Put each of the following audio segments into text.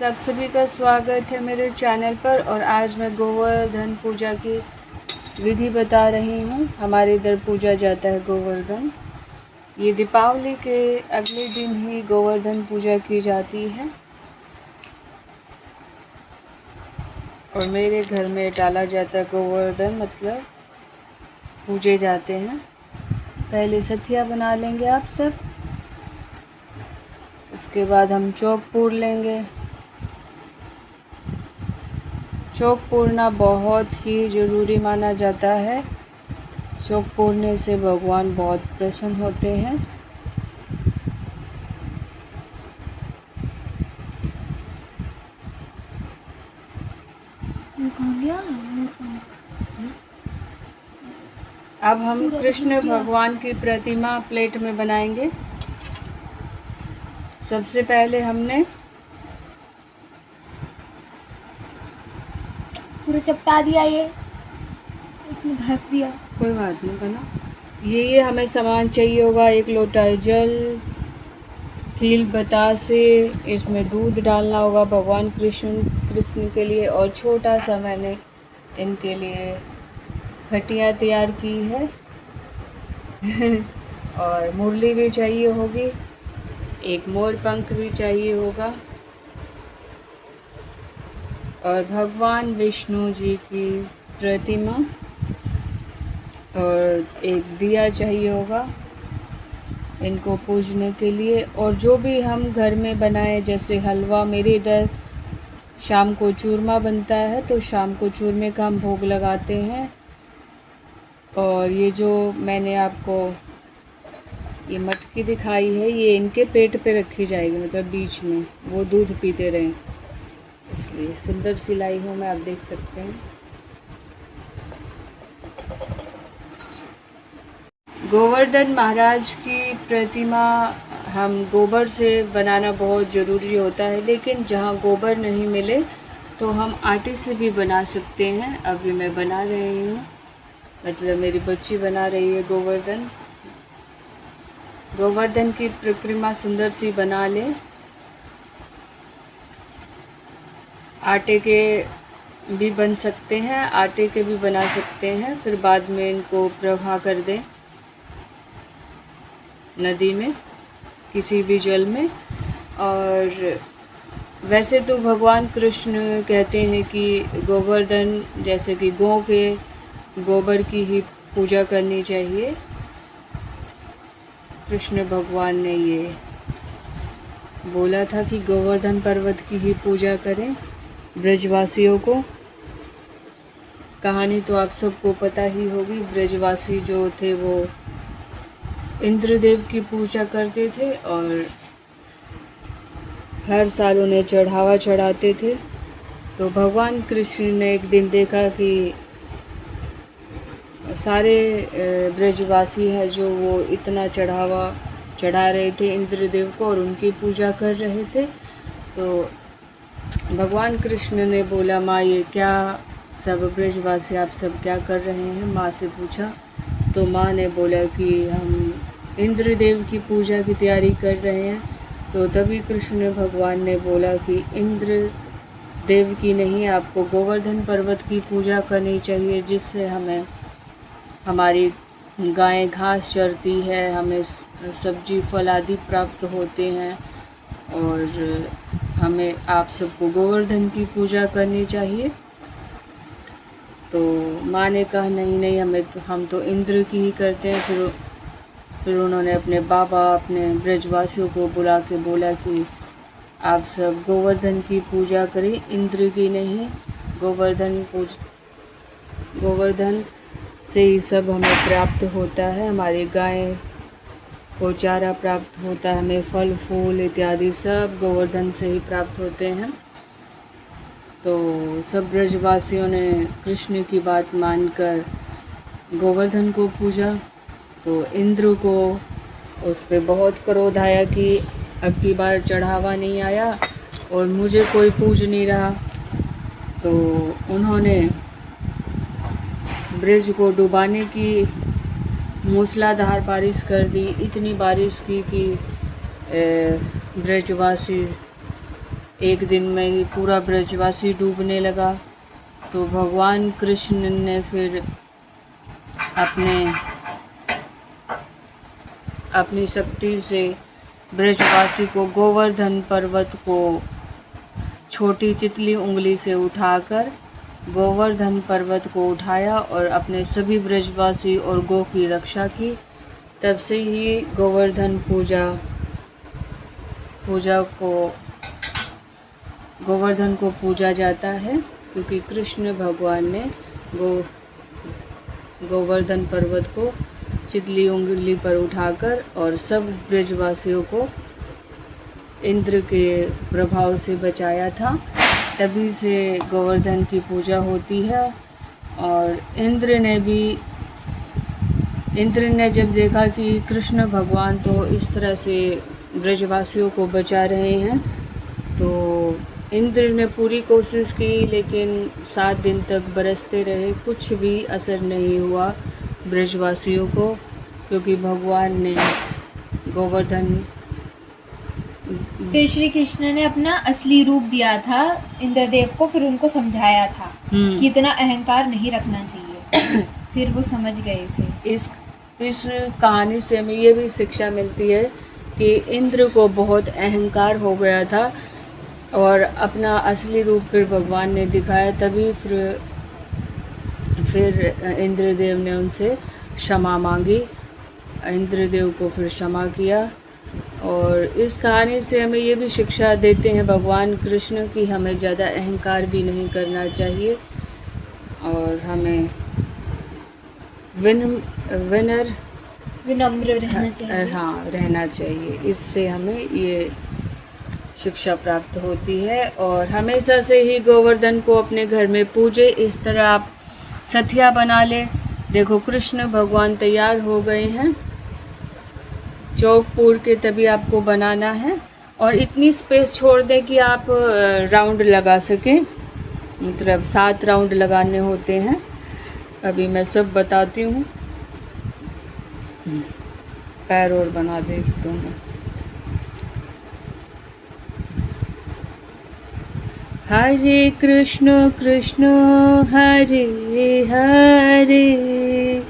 आप सभी का स्वागत है मेरे चैनल पर। और आज मैं गोवर्धन पूजा की विधि बता रही हूँ। हमारे इधर पूजा जाता है गोवर्धन। ये दीपावली के अगले दिन ही गोवर्धन पूजा की जाती है और मेरे घर में डाला जाता है गोवर्धन, मतलब पूजे जाते हैं। पहले सथिया बना लेंगे आप सब, उसके बाद हम चौक पूर लेंगे। चौक पूरना बहुत ही ज़रूरी माना जाता है। चौक पूरने से भगवान बहुत प्रसन्न होते हैं। अब हम कृष्ण भगवान की प्रतिमा प्लेट में बनाएंगे। सबसे पहले हमने पूरा चपटा दिया, ये इसमें घस दिया। कोई बात नहीं बना। ये हमें सामान चाहिए होगा। 1 लोटा जल, कील बतासे, इसमें दूध डालना होगा भगवान कृष्ण के लिए। और छोटा सा मैंने इनके लिए खटिया तैयार की है और मुरली भी चाहिए होगी, एक मोर पंख भी चाहिए होगा और भगवान विष्णु जी की प्रतिमा और एक दिया चाहिए होगा इनको पूजने के लिए। और जो भी हम घर में बनाए, जैसे हलवा, मेरे इधर शाम को चूरमा बनता है तो शाम को चूरमे का हम भोग लगाते हैं। और ये जो मैंने आपको ये मटकी दिखाई है, ये इनके पेट पे रखी जाएगी, मतलब बीच में, वो दूध पीते रहें, इसलिए सुंदर सिलाई हूँ मैं, आप देख सकते हैं। गोवर्धन महाराज की प्रतिमा हम गोबर से बनाना बहुत ज़रूरी होता है, लेकिन जहाँ गोबर नहीं मिले तो हम आटे से भी बना सकते हैं। अभी मैं बना रही हूँ, मतलब मेरी बच्ची बना रही है गोवर्धन की प्रतिमा सुंदर सी बना ले। आटे के भी बन सकते हैं, आटे के भी बना सकते हैं, फिर बाद में इनको प्रवाह कर दें नदी में, किसी भी जल में। और वैसे तो भगवान कृष्ण कहते हैं कि गोवर्धन, जैसे कि गौ के गोबर की ही पूजा करनी चाहिए। कृष्ण भगवान ने ये बोला था कि गोवर्धन पर्वत की ही पूजा करें ब्रजवासियों को। कहानी तो आप सबको पता ही होगी। ब्रजवासी जो थे वो इंद्रदेव की पूजा करते थे और हर साल उन्हें चढ़ावा चढ़ाते थे। तो भगवान कृष्ण ने एक दिन देखा कि सारे ब्रजवासी हैं जो वो इतना चढ़ावा चढ़ा रहे थे इंद्रदेव को और उनकी पूजा कर रहे थे। तो भगवान कृष्ण ने बोला, माँ ये क्या सब ब्रजवासी आप सब क्या कर रहे हैं? माँ से पूछा तो माँ ने बोला कि हम इंद्रदेव की पूजा की तैयारी कर रहे हैं। तो तभी कृष्ण भगवान ने बोला कि इंद्र देव की नहीं, आपको गोवर्धन पर्वत की पूजा करनी चाहिए, जिससे हमें हमारी गायें घास चरती है, हमें सब्जी फल आदि प्राप्त होते हैं। और हमें आप सबको गोवर्धन की पूजा करनी चाहिए। तो माँ ने कहा नहीं नहीं, हम तो इंद्र की ही करते हैं। फिर उन्होंने अपने बाबा, अपने ब्रजवासियों को बुला के बोला कि आप सब गोवर्धन की पूजा करें, इंद्र की नहीं। गोवर्धन से ही सब हमें प्राप्त होता है, हमारी गाय को चारा प्राप्त होता है, हमें फल फूल इत्यादि सब गोवर्धन से ही प्राप्त होते हैं। तो सब ब्रजवासियों ने कृष्ण की बात मानकर गोवर्धन को पूजा। तो इंद्र को उस पर बहुत क्रोध आया कि अब की बार चढ़ावा नहीं आया और मुझे कोई पूज नहीं रहा। तो उन्होंने ब्रज को डुबाने की मूसलाधार बारिश कर दी। इतनी बारिश की कि ब्रजवासी एक दिन में ही पूरा ब्रजवासी डूबने लगा। तो भगवान कृष्ण ने फिर अपनी शक्ति से ब्रजवासी को गोवर्धन पर्वत को छोटी चितली उंगली से उठाकर गोवर्धन पर्वत को उठाया और अपने सभी ब्रजवासी और गौ की रक्षा की। तब से ही गोवर्धन को पूजा जाता है, क्योंकि कृष्ण भगवान ने गोवर्धन पर्वत को चितली उंगली पर उठाकर और सब ब्रजवासियों को इंद्र के प्रभाव से बचाया था। तभी से गोवर्धन की पूजा होती है। और इंद्र ने जब देखा कि कृष्ण भगवान तो इस तरह से ब्रजवासियों को बचा रहे हैं, तो इंद्र ने पूरी कोशिश की, लेकिन 7 दिन तक बरसते रहे, कुछ भी असर नहीं हुआ ब्रजवासियों को, क्योंकि भगवान ने गोवर्धन फिर श्री कृष्ण ने अपना असली रूप दिया था इंद्रदेव को, फिर उनको समझाया था कि इतना अहंकार नहीं रखना चाहिए। फिर वो समझ गए थे। इस कहानी से हमें ये भी शिक्षा मिलती है कि इंद्र को बहुत अहंकार हो गया था और अपना असली रूप फिर भगवान ने दिखाया। तभी फिर इंद्रदेव ने उनसे क्षमा मांगी, इंद्रदेव को फिर क्षमा किया। और इस कहानी से हमें ये भी शिक्षा देते हैं भगवान कृष्ण कि हमें ज़्यादा अहंकार भी नहीं करना चाहिए और हमें विनम्र रहना चाहिए। हाँ, रहना चाहिए। इससे हमें ये शिक्षा प्राप्त होती है। और हमेशा से ही गोवर्धन को अपने घर में पूजे। इस तरह आप सथिया बना लें। देखो कृष्ण भगवान तैयार हो गए हैं। चौक पूर के तभी आपको बनाना है और इतनी स्पेस छोड़ दें कि आप राउंड लगा सकें, मतलब 7 राउंड लगाने होते हैं। अभी मैं सब बताती हूँ। पैर और बना देती हूँ। हरे कृष्ण कृष्ण हरे हरे,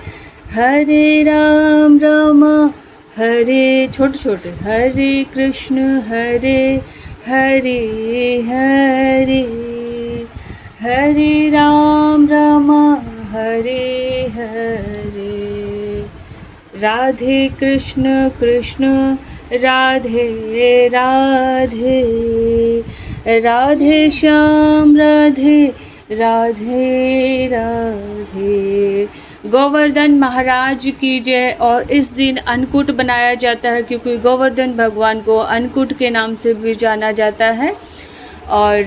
हरे राम राम हरे, छोटे छोटे, हरे कृष्ण हरे हरे हरे, हरे राम राम हरे हरे, राधे कृष्ण कृष्ण राधे राधे, राधे श्याम राधे राधे राधे। गोवर्धन महाराज की जय। और इस दिन अन्नकूट बनाया जाता है, क्योंकि गोवर्धन भगवान को अन्नकूट के नाम से भी जाना जाता है। और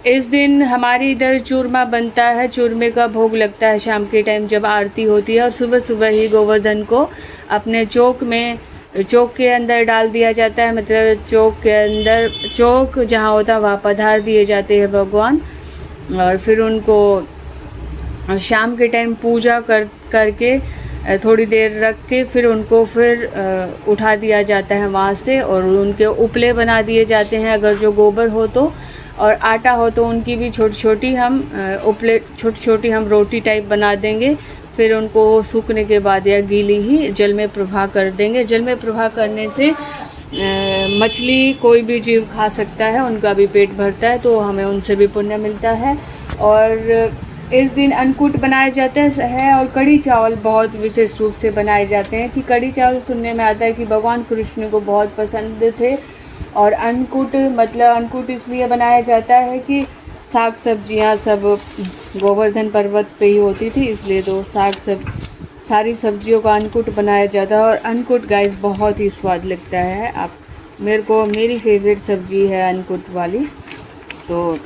इस दिन हमारे इधर चूरमा बनता है, चूरमे का भोग लगता है शाम के टाइम जब आरती होती है। और सुबह सुबह ही गोवर्धन को अपने चौक के अंदर डाल दिया जाता है, मतलब चौक जहाँ होता है वहाँ पधार दिए जाते हैं भगवान। और फिर उनको शाम के टाइम पूजा करके थोड़ी देर रख के फिर उनको उठा दिया जाता है वहाँ से, और उनके उपले बना दिए जाते हैं। अगर जो गोबर हो तो, और आटा हो तो उनकी भी छोटी छोटी हम रोटी टाइप बना देंगे। फिर उनको सूखने के बाद या गीली ही जल में प्रवाह कर देंगे। जल में प्रवाह करने से मछली कोई भी जीव खा सकता है, उनका भी पेट भरता है, तो हमें उनसे भी पुण्य मिलता है। और इस दिन अन्नकूट बनाया जाता है। और कढ़ी चावल बहुत विशेष रूप से बनाए जाते हैं। कि कढ़ी चावल सुनने में आता है कि भगवान कृष्ण को बहुत पसंद थे। और अन्नकूट इसलिए बनाया जाता है कि साग सब्जियां सब गोवर्धन पर्वत पे ही होती थी, इसलिए तो सारी सब्जियों का अन्नकूट बनाया जाता है। और अन्नकूट गाइस बहुत ही स्वाद लगता है। मेरी फेवरेट सब्जी है अन्नकूट वाली। तो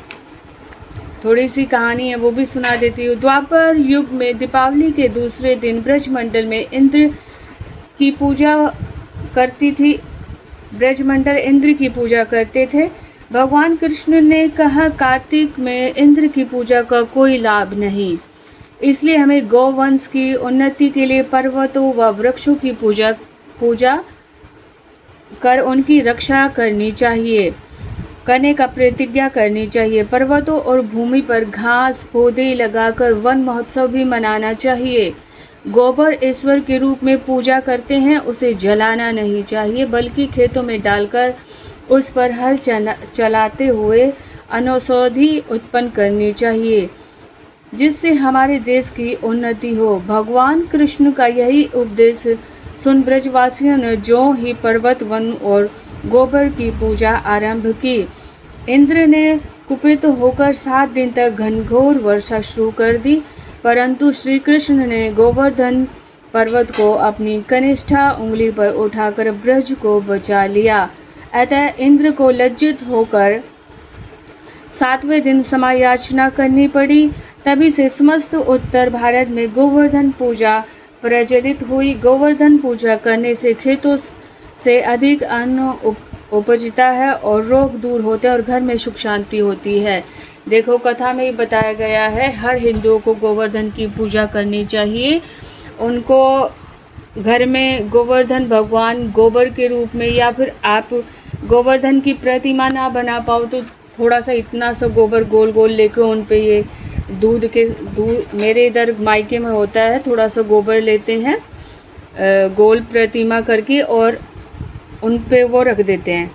थोड़ी सी कहानी है वो भी सुना देती हूँ। द्वापर युग में दीपावली के दूसरे दिन ब्रजमंडल में इंद्र की पूजा करते थे। भगवान कृष्ण ने कहा, कार्तिक में इंद्र की पूजा का कोई लाभ नहीं, इसलिए हमें गौवंश की उन्नति के लिए पर्वतों व वृक्षों की पूजा कर उनकी रक्षा करनी चाहिए। करने का प्रतिज्ञा करनी चाहिए। पर्वतों और भूमि पर घास पौधे लगाकर वन महोत्सव भी मनाना चाहिए। गोबर ईश्वर के रूप में पूजा करते हैं, उसे जलाना नहीं चाहिए बल्कि खेतों में डालकर उस पर हल चलाते हुए अनौषधि उत्पन्न करनी चाहिए, जिससे हमारे देश की उन्नति हो। भगवान कृष्ण का यही उपदेश सुन ब्रजवासियों ने जो ही पर्वत, वन और गोबर की पूजा आरंभ की। इंद्र ने कुपित होकर 7 दिन तक घनघोर वर्षा शुरू कर दी, परंतु श्री कृष्ण ने गोवर्धन पर्वत को अपनी कनिष्ठा उंगली पर उठाकर ब्रज को बचा लिया। अतः इंद्र को लज्जित होकर 7वें दिन समायाचना करनी पड़ी। तभी से समस्त उत्तर भारत में गोवर्धन पूजा प्रचलित हुई। गोवर्धन पूजा करने से खेतों से अधिक अन्न उपजता है और रोग दूर होते हैं और घर में सुख शांति होती है। देखो, कथा में ही बताया गया है, हर हिंदुओं को गोवर्धन की पूजा करनी चाहिए। उनको घर में गोवर्धन भगवान गोबर के रूप में, या फिर आप गोवर्धन की प्रतिमा ना बना पाओ तो थोड़ा सा इतना सा गोबर गोल गोल लेके उन पे ये दूध मेरे इधर मायके में होता है, थोड़ा सा गोबर लेते हैं गोल प्रतिमा करके और उन पे वो रख देते हैं,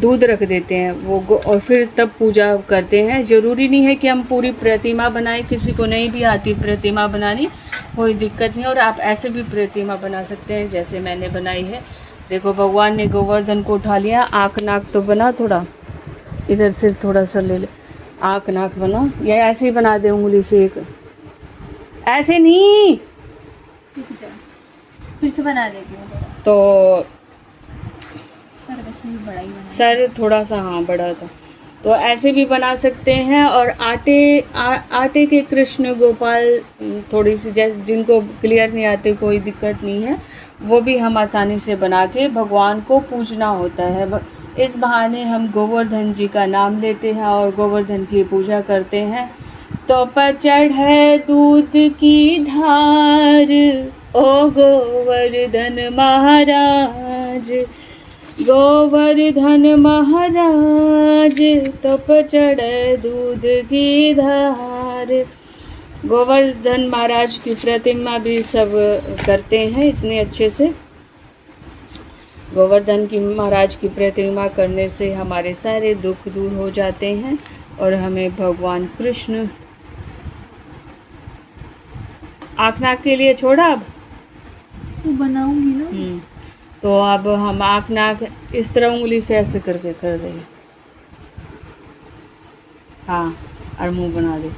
दूध रख देते हैं वो और फिर तब पूजा करते हैं। ज़रूरी नहीं है कि हम पूरी प्रतिमा बनाएं, किसी को नहीं भी आती प्रतिमा बनानी, कोई दिक्कत नहीं। और आप ऐसे भी प्रतिमा बना सकते हैं जैसे मैंने बनाई है। देखो, भगवान ने गोवर्धन को उठा लिया। आँख नाक तो बना, थोड़ा इधर से थोड़ा सा ले ले, आँख नाक बना, या ऐसे ही बना दे उंगली से, एक ऐसे नहीं, फिर से बना देती हूँ। तो सर वैसे भी बड़ा ही बना, सर थोड़ा सा हाँ बड़ा था, तो ऐसे भी बना सकते हैं। और आटे के कृष्ण गोपाल थोड़ी सी, जैसे जिनको क्लियर नहीं आते कोई दिक्कत नहीं है, वो भी हम आसानी से बना के भगवान को पूजना होता है। इस बहाने हम गोवर्धन जी का नाम लेते हैं और गोवर्धन की पूजा करते हैं। तो पचढ़ है दूध की धार, ओ गोवर्धन महाराज, गोवर्धन महाराज, तो पचढ़ दूध की धार। गोवर्धन महाराज की प्रतिमा भी सब करते हैं इतने अच्छे से। गोवर्धन की महाराज की प्रतिमा करने से हमारे सारे दुख दूर हो जाते हैं और हमें भगवान कृष्ण। आँख नाक के लिए छोड़ा, अब तो बनाऊंगी ना। तो अब हम आँख नाक इस तरह उंगली से ऐसे करके कर देंगे, हाँ, और मुंह बना दे।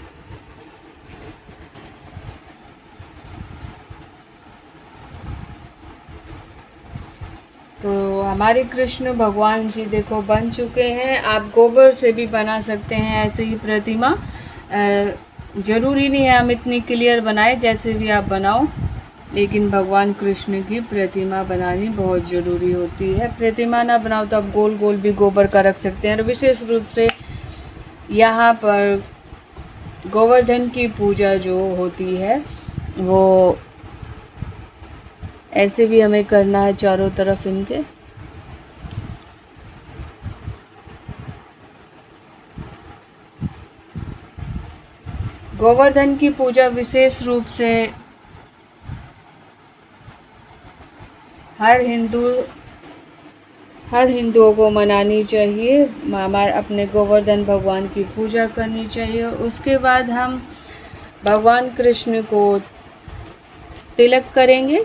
तो हमारे कृष्ण भगवान जी देखो बन चुके हैं। आप गोबर से भी बना सकते हैं ऐसे ही प्रतिमा, ज़रूरी नहीं है हम इतनी क्लियर बनाए, जैसे भी आप बनाओ, लेकिन भगवान कृष्ण की प्रतिमा बनानी बहुत ज़रूरी होती है। प्रतिमा ना बनाओ तो आप गोल गोल भी गोबर का रख सकते हैं। और विशेष रूप से यहाँ पर गोवर्धन की पूजा जो होती है वो ऐसे भी हमें करना है चारों तरफ इनके। गोवर्धन की पूजा विशेष रूप से हर हिंदुओं को मनानी चाहिए। हमारे अपने गोवर्धन भगवान की पूजा करनी चाहिए। उसके बाद हम भगवान कृष्ण को तिलक करेंगे।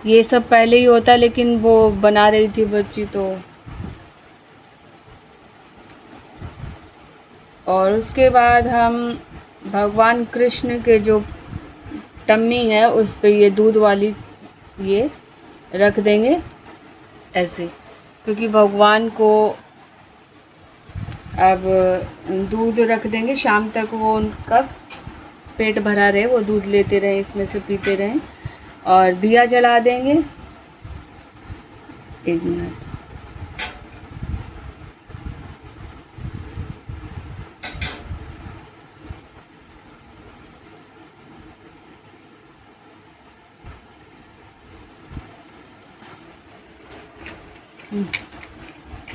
ये सब पहले ही होता, लेकिन वो बना रही थी बच्ची तो। और उसके बाद हम भगवान कृष्ण के जो टम्मी है उस पे ये दूध वाली ये रख देंगे ऐसे, क्योंकि भगवान को अब दूध रख देंगे, शाम तक वो उनका पेट भरा रहे, वो दूध लेते रहें, इसमें से पीते रहें। और दिया जला देंगे। 1 मिनट।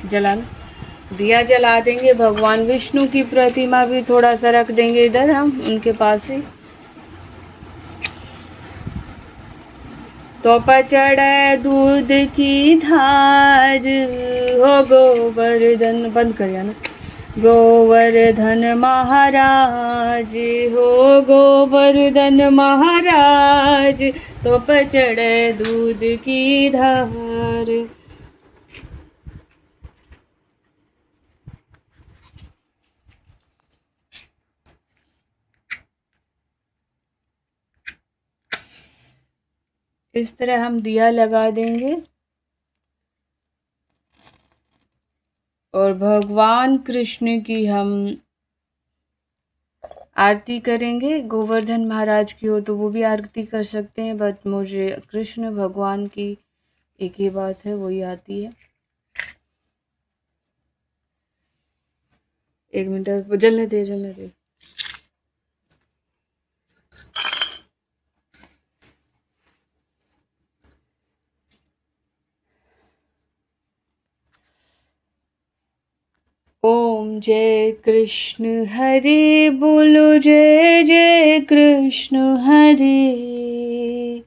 जलाना, दिया जला देंगे। भगवान विष्णु की प्रतिमा भी थोड़ा सा रख देंगे इधर हम उनके पास ही। तो पचड़े दूध की धार हो गोवर्धन, बंद कर ना, गोवर्धन महाराज हो गोवर्धन महाराज, तो पचड़े दूध की धार। इस तरह हम दिया लगा देंगे और भगवान कृष्ण की हम आरती करेंगे। गोवर्धन महाराज की हो तो वो भी आरती कर सकते हैं, बट मुझे कृष्ण भगवान की एक ही बात है, वही आती है। 1 मिनट जलने दे, जलने दे। ओम जय कृष्ण हरे, बोलो जय जय कृष्ण हरे।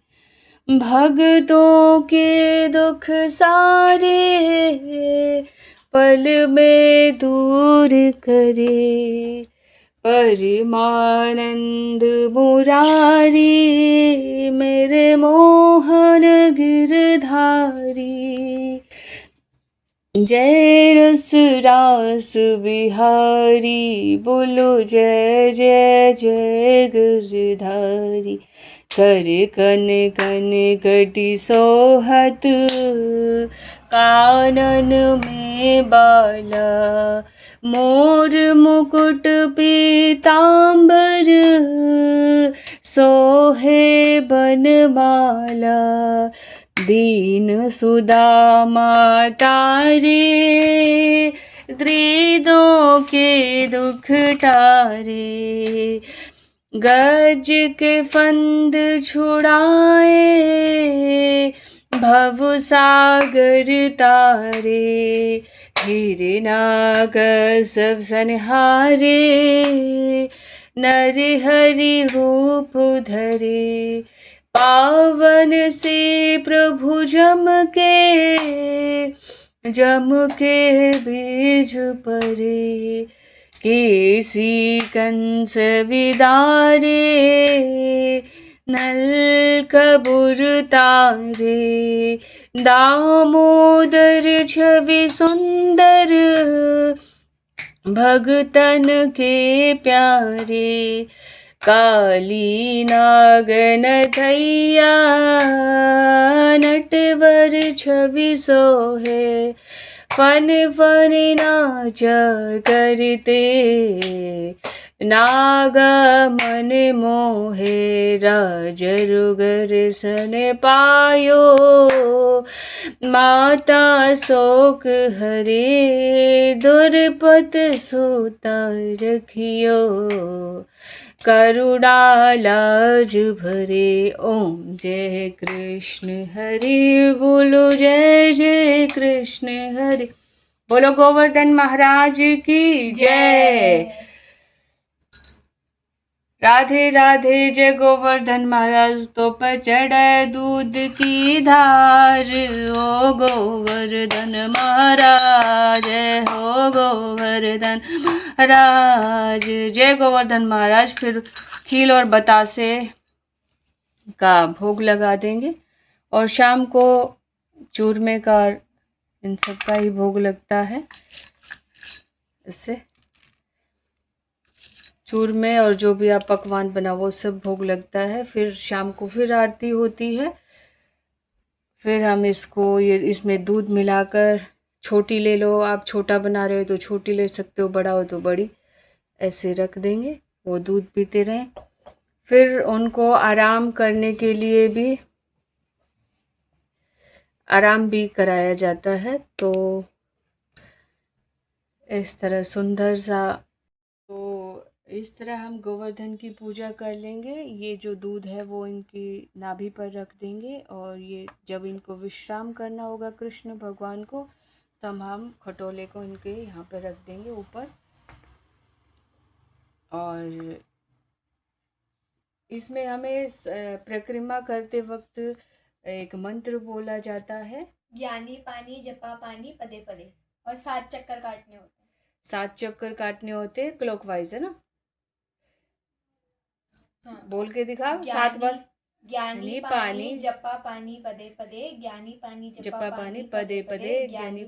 भक्तों के दुख सारे पल में दूर करे, परमानंद मुरारी मेरे मोहन गिरधारी। जय रस रास बिहारी, बोलो जय जय जय गिरधारी। कर कन कन कटी सोहत, कानन में बाला, मोर मुकुट पीतांबर, सोहे बनमाला। दीन सुदामा तारे, दृदों के दुख टारे। गज के फंद छुड़ाए, भव सागर तारे। हिरणाकश्यप संहारे, नर हरि रूप धरे। पावन से प्रभु जम के बीज परे। केसी कंस विदारे, नल कबूर तारे। दामोदर छवि सुंदर, भगतन के प्यारे। काली नागन धैया, नटवर छवि सोहे। फन फन नाच करते, नागा मन मोहे। राजरुगर सन पायो, माता शोक हरे। दुर्पत सूता रखियो, करुणा लाज भरे। ओम जय कृष्ण हरे, बोलो जय जय कृष्ण हरे। बोलो गोवर्धन महाराज की जय। राधे राधे जय गोवर्धन महाराज। तो पचड़े दूध की धार, ओ गोवर्धन महाराज, हो गोवर्धन महाराज। जय गोवर्धन महाराज। फिर खील और बतासे का भोग लगा देंगे और शाम को चूरमे का, इन सब का ही भोग लगता है। इससे चूरमे और जो भी आप पकवान बना वो सब भोग लगता है। फिर शाम को फिर आरती होती है। फिर हम इसको इसमें दूध मिलाकर, छोटी ले लो आप, छोटा बना रहे हो तो छोटी ले सकते हो, बड़ा हो तो बड़ी, ऐसे रख देंगे, वो दूध पीते रहें। फिर उनको आराम करने के लिए भी आराम भी कराया जाता है। तो इस तरह सुंदर सा, तो इस तरह हम गोवर्धन की पूजा कर लेंगे। ये जो दूध है वो इनकी नाभि पर रख देंगे और ये जब इनको विश्राम करना होगा कृष्ण भगवान को, तब हम खटोले को इनके यहाँ पे रख देंगे ऊपर। और इसमें हमें परिक्रमा करते वक्त एक मंत्र बोला जाता है, ज्ञानी पानी जपा पानी पदे पदे, और 7 चक्कर काटने होते हैं। 7 चक्कर काटने होते हैं क्लॉकवाइज, है ना? हाँ। बोल के दिखाओ 7 बार। ज्ञानी पानी जपा पानी पदे पदे, ज्ञानी पानी जपा पानी पदे पदे, ज्ञानी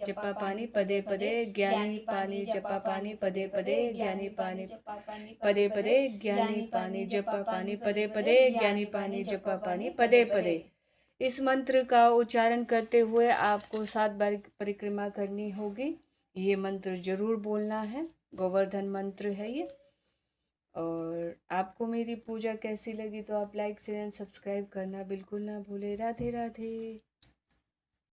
जपा पानी पदे पदे, ज्ञानी पानी जपा पानी पदे पदे, ज्ञानी पानी पदे पदे, ज्ञानी पानी जपा पानी पदे पदे, ज्ञानी पानी जपा पानी पदे पदे। इस मंत्र का उच्चारण करते हुए आपको 7 बार परिक्रमा करनी होगी। ये मंत्र जरूर बोलना है, गोवर्धन मंत्र है ये। और आपको मेरी पूजा कैसी लगी तो आप लाइक शेयर एंड सब्सक्राइब करना बिल्कुल ना भूले। राधे राधे।